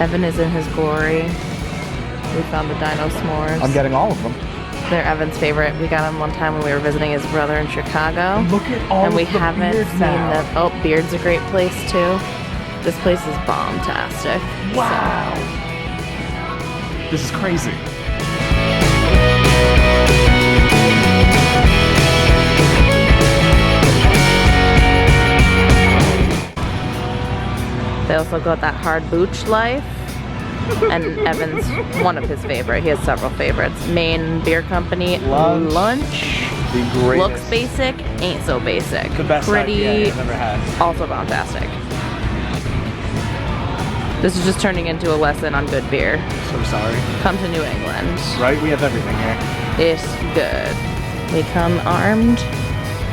Evan is in his glory. We found the Dino S'mores. I'm getting all of them. They're Evan's favorite. We got them one time when we were visiting his brother in Chicago. Look at all and we of the haven't Beard seen now. the. Oh, Beard's a great place too. This place is bomb-tastic. Wow. This is crazy. They also got that hard booch life. And Evan's one of his favorite. He has several favorites. Maine Beer Company Lunch. The greatest. Looks basic, ain't so basic. The best Pretty, IPA I've ever had. Also fantastic. This is just turning into a lesson on good beer. So sorry. Come to New England. Right? We have everything here. It's good. We come armed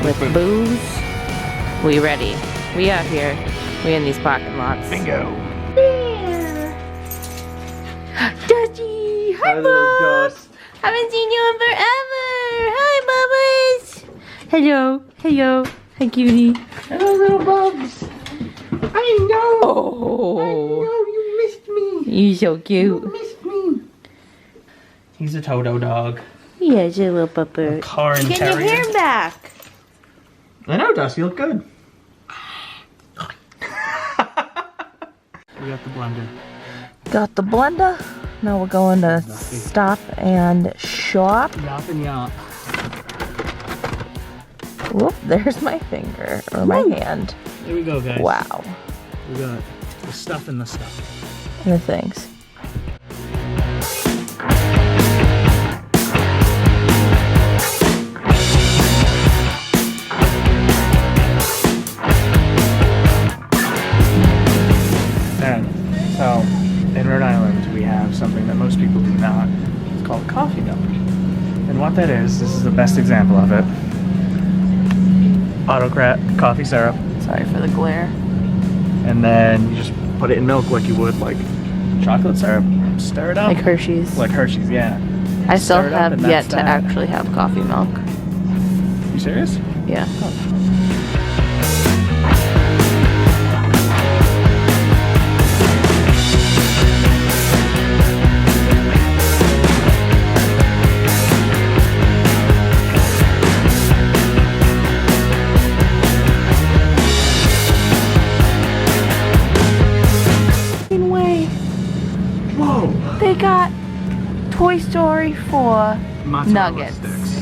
with booze. We ready. We out here. We in these parking lots. Bingo. Dusty! Hi, little Bob! Dust. Haven't seen you in forever! Hi, Bubba's! Hello, hello, hi, cutie. Hello, little bugs. I know. Oh, I know you missed me. you're so cute. You missed me. He's a Toto dog. Yes, a little pupper. Car and Get your terrier. hair back. I know, Dust. You look good. We got the blender. Got the blender. Now we're going to Stop and Shop. Yop and yop. Whoop, there's my finger, or my hand. There we go, guys. Wow. We got the stuff and the stuff. And the things. And so, in Rhode Island, we have something that most people do not. It's called coffee milk. And what that is, this is the best example of it. Autocrat coffee syrup. Sorry for the glare. And then you just put it in milk like you would like chocolate syrup. Stir it up. Like Hershey's. Like Hershey's, yeah. I still Stir it up have and yet that's to that. actually have coffee milk. You serious? Yeah. Whoa! They got Toy Story 4 Mozzarella nuggets. sticks.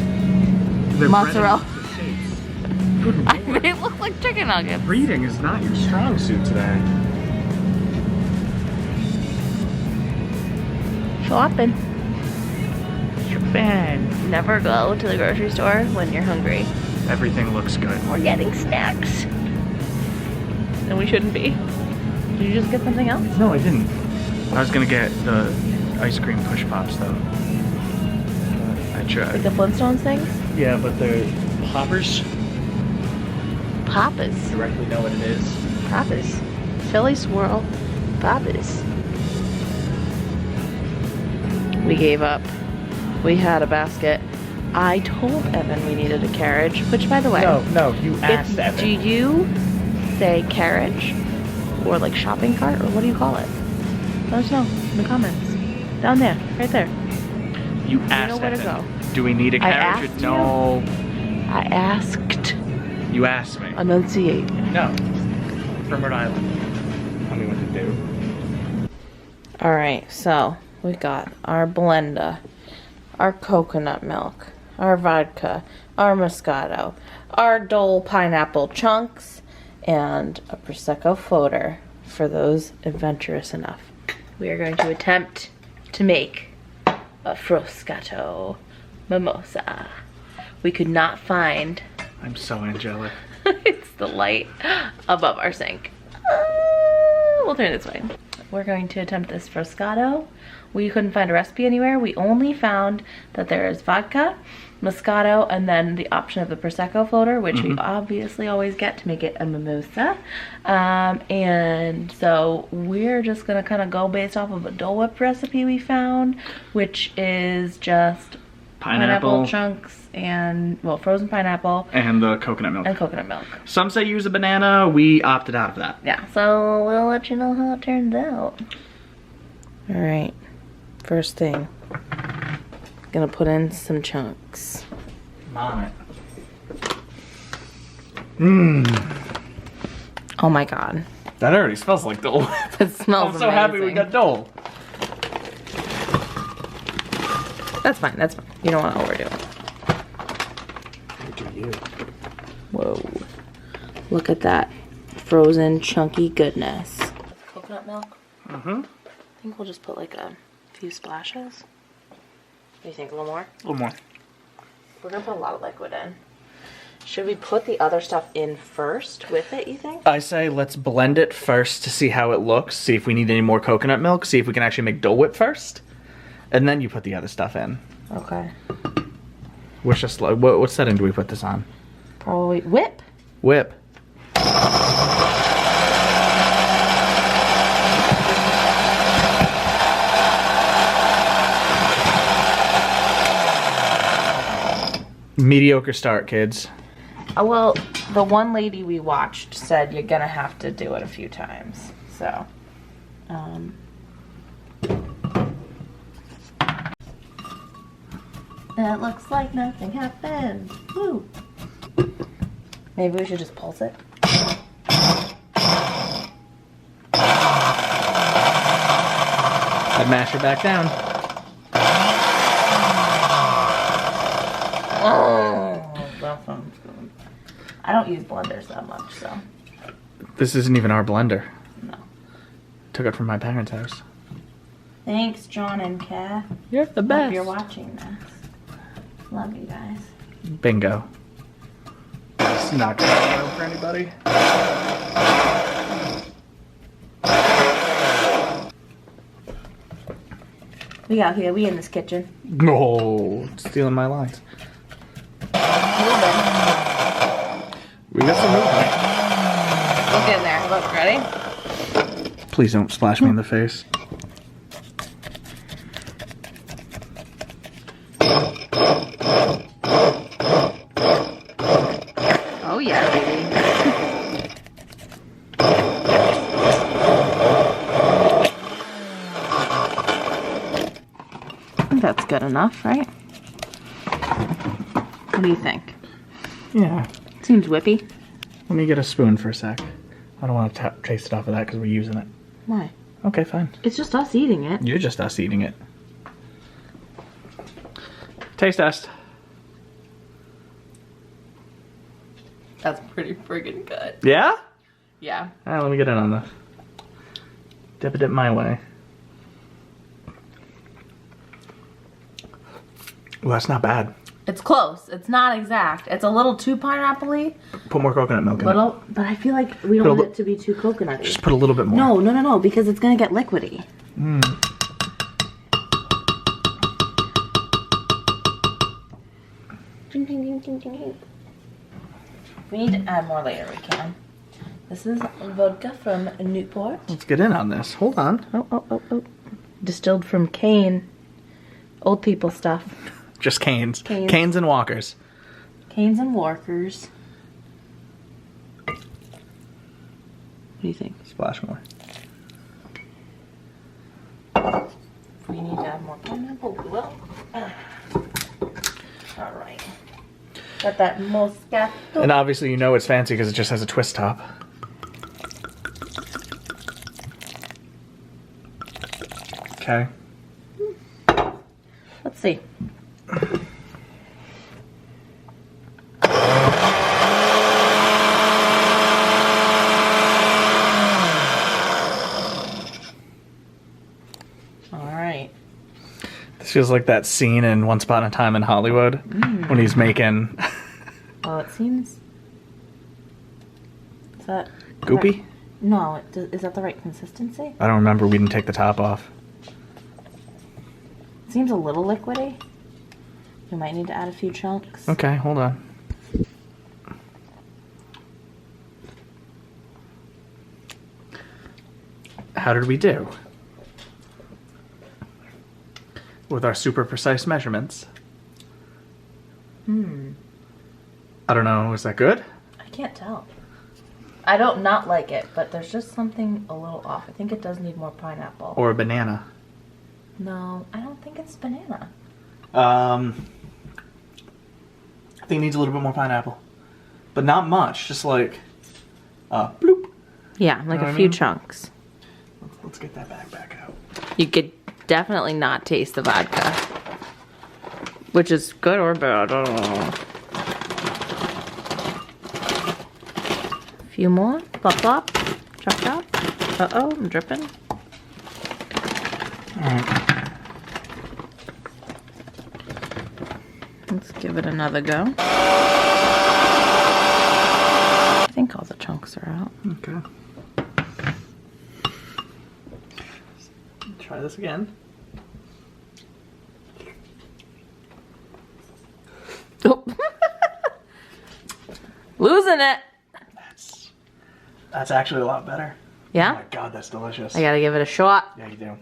They're Mozzarella. breaded into shapes. Good I lord. mean, it looks like chicken nuggets. Reading is not your strong suit today. Shopping. Japan. Never go to the grocery store when you're hungry. Everything looks good. We're getting snacks. And we shouldn't be. Did you just get something else? No, I didn't. I was gonna get the ice cream push pops though. I tried. Like the Flintstones things? Yeah, but they're poppers. Papas. Directly know what it is. Papas. Philly swirl. Papas. We gave up. We had a basket. I told Evan we needed a carriage, which by the way, No, you asked Evan. do you say carriage or like shopping cart or what do you call it? Let us know in the comments. Down there, right there. You know asked where to Evan. go. Do we need a I carriage? asked No. I asked. You asked me. Enunciate. No. From Rhode Island. Tell me what to do. Alright, so we got our blender, our coconut milk, our vodka, our Moscato, our Dole pineapple chunks, and a Prosecco floater for those adventurous enough. We are going to attempt to make a Frozcato mimosa. We could not find I'm so angelic. it's the light above our sink. We'll turn it this way. We're going to attempt this Frozcato. We couldn't find a recipe anywhere. We only found that there is vodka, Moscato, and then the option of the Prosecco floater, which we obviously always get to make it a mimosa. And so we're just gonna kind of go based off of a Dole Whip recipe we found, which is just pineapple chunks and, well, frozen pineapple. And the coconut milk. And coconut milk. Some say use a banana. We opted out of that. Yeah, so we'll let you know how it turns out. All right, first thing, gonna put in some chunks. Mom it. Mmm. Oh my God. That already smells like Dole. It smells I'm so happy we got Dole. That's fine, that's fine. You don't want to overdo it. Look at you. Whoa. Look at that frozen chunky goodness. Coconut milk? Mm-hmm. I think we'll just put like a few splashes. What do you think, a little more? A little more. We're gonna put a lot of liquid in. Should we put the other stuff in first with it, you think? I say let's blend it first to see how it looks, see if we need any more coconut milk, see if we can actually make Dole Whip first, and then you put the other stuff in. Okay. What's just what setting do we put this on? Probably whip. Whip. Mediocre start, kids. Well, the one lady we watched said you're gonna have to do it a few times. So, it looks like nothing happened. Woo. Maybe we should just pulse it. I'd mash it back down. Oh, that sounds good. I don't use blenders that much, so. This isn't even our blender. No. Took it from my parents' house. Thanks, John and Kath. You're the Hope best. you're watching this. Love you guys. Bingo. It's not gonna go for anybody. We out here. We in this kitchen. No, stealing my lines. Moving. We got some movement. Look in there. Look, ready? Please don't splash me in the face. Oh yeah, baby. I think that's good enough, right? What do you think? Yeah. Seems whippy. Let me get a spoon for a sec. I don't want to taste it off of that because we're using it. Why? Okay, fine. It's just us eating it. You're just us eating it. Taste test. That's pretty friggin' good. Yeah? Yeah. Alright, let me get in on this. Dip it my way. Well, that's not bad. It's close. It's not exact. It's a little too pineapple-y. Put more coconut milk in it. But I feel like we don't want it to be too coconutty. Just put a little bit more. No, because it's gonna get liquidy. Mm. Ding, ding, ding, ding, ding, ding. We need to add more later. We can. This is vodka from Newport. Let's get in on this. Hold on. Oh. Distilled from cane. Old people stuff. Just canes. Canes and walkers. Canes and walkers. What do you think? Splash more. If we need to add more pineapple, we will. Alright. Got that Moscato. And obviously you know it's fancy because it just has a twist top. Okay. Let's see. Alright. This feels like that scene in Once Upon a Time in Hollywood when he's making... Oh, it seems... Is that... Goopy? No, is that the right consistency? I don't remember. We didn't take the top off. It seems a little liquidy. We might need to add a few chunks. Okay, hold on. How did we do? With our super precise measurements. I don't know, is that good? I can't tell. I don't not like it, but there's just something a little off. I think it does need more pineapple. Or a banana? No, I don't think it's banana. I think it needs a little bit more pineapple. But not much, just like, bloop. Yeah, like You know a what I few mean? chunks. Let's get that bag back out. You could definitely not taste the vodka. Which is good or bad, I don't know. A few more. Plop, plop. Chop, chop. Uh-oh, I'm dripping. Alright. Let's give it another go. I think all the chunks are out. Okay. Try this again. Oh. Losing it. That's actually a lot better. Yeah? Oh my god, that's delicious. I gotta give it a shot. Yeah, you do.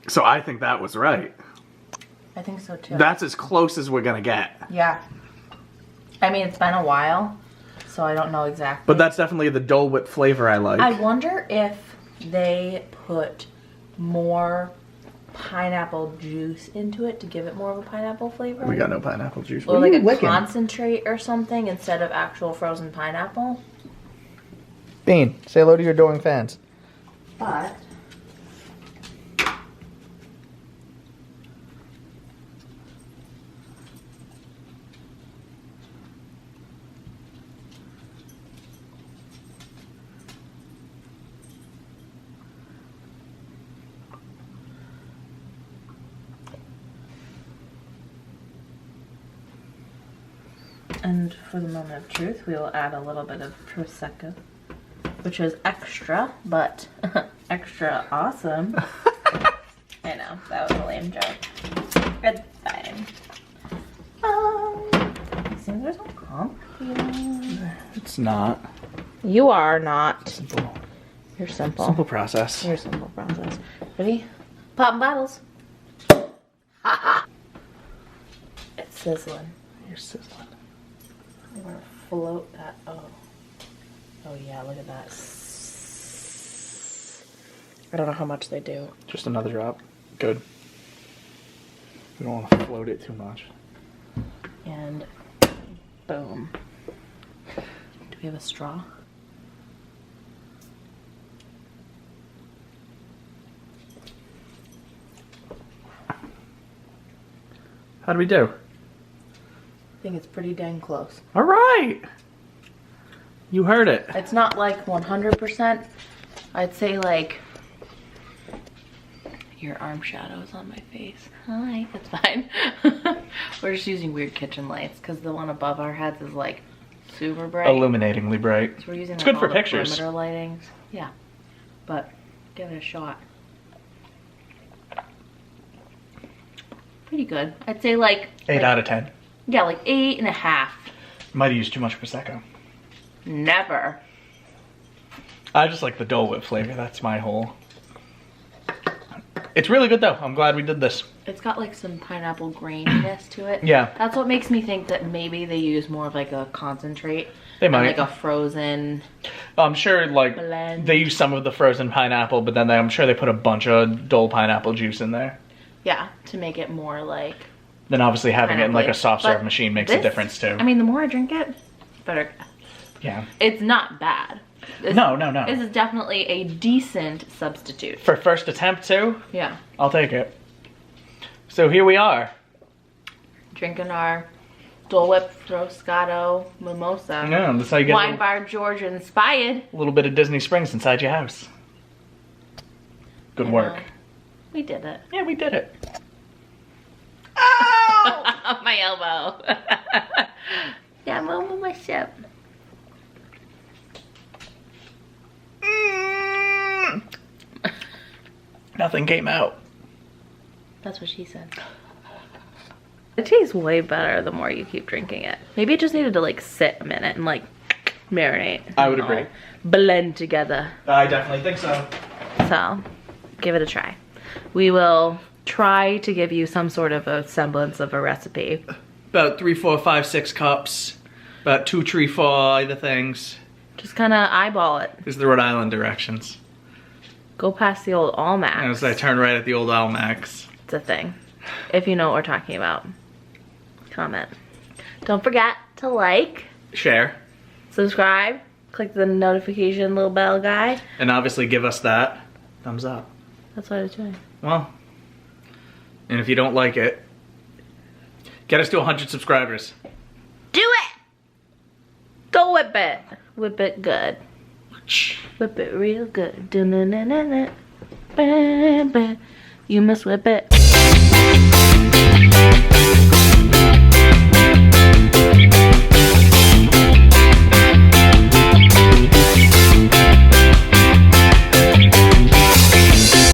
So I think that was right. I think so too. That's as close as we're gonna get. Yeah. I mean, it's been a while, so I don't know exactly. But that's definitely the Dole Whip flavor I like. I wonder if they put more pineapple juice into it to give it more of a pineapple flavor. We got no pineapple juice. Or like a concentrate or something instead of actual frozen pineapple. Bean, say hello to your adoring fans. But and for the moment of truth, we will add a little bit of Prosecco, which is extra, but extra awesome. I know, that was a lame joke. It's fine. These things are so complicated. It's not. You are not. Simple. You're simple. Simple process. You're a simple process. Ready? Popping bottles. It's sizzling. You're sizzling. I'm gonna float that. Oh. Oh yeah, look at that. I don't know how much they do. Just another drop. Good. We don't want to float it too much. And boom. Do we have a straw? How do we do? I think it's pretty dang close. All right. You heard it. It's not like 100%. I'd say like your arm shadows on my face. Hi, that's fine. We're just using weird kitchen lights because the one above our heads is like super bright. Illuminatingly bright. So we're using It's like, good for all the pictures. perimeter lightings. Yeah, but give it a shot. Pretty good. I'd say like 8 out of 10. Yeah, like 8.5. Might have used too much Prosecco. Never. I just like the Dole Whip flavor. That's my whole. It's really good though. I'm glad we did this. It's got like some pineapple graininess to it. Yeah. That's what makes me think that maybe they use more of like a concentrate. They might. Like a frozen. I'm sure like blend. they use some of the frozen pineapple, but then I'm sure they put a bunch of Dole pineapple juice in there. Yeah, to make it more like. Then obviously having it in like a soft serve But machine makes this, a difference too. I mean, the more I drink it, the better. Yeah. It's not bad. No. This is definitely a decent substitute. For first attempt too? Yeah. I'll take it. So here we are. Drinking our Dole Whip Frozcato mimosa. Yeah, that's how you get Wine Bar George inspired. a little bit of Disney Springs inside your house. Good work. We did it. Yeah, we did it. Oh! My elbow. Yeah, I'm over my ship. Nothing came out. That's what she said. It tastes way better the more you keep drinking it. Maybe it just needed to like sit a minute and like marinate. I would agree. Blend together. I definitely think so. So, give it a try. We will try to give you some sort of a semblance of a recipe. About 3, 4, 5, 6 cups. About 2, 3, 4 either things. Just kind of eyeball it. These are the Rhode Island directions. Go past the old Almax. As I turn right at the old Almax. It's a thing. If you know what we're talking about, comment. Don't forget to like, share, subscribe, click the notification little bell guy. And obviously give us that thumbs up. That's what I was doing. Well, and if you don't like it, get us to 100 subscribers. Do it! Go whip it. Whip it good. Whip it real good. Dun-dun-dun-dun-dun. Ba-ba. You must whip it.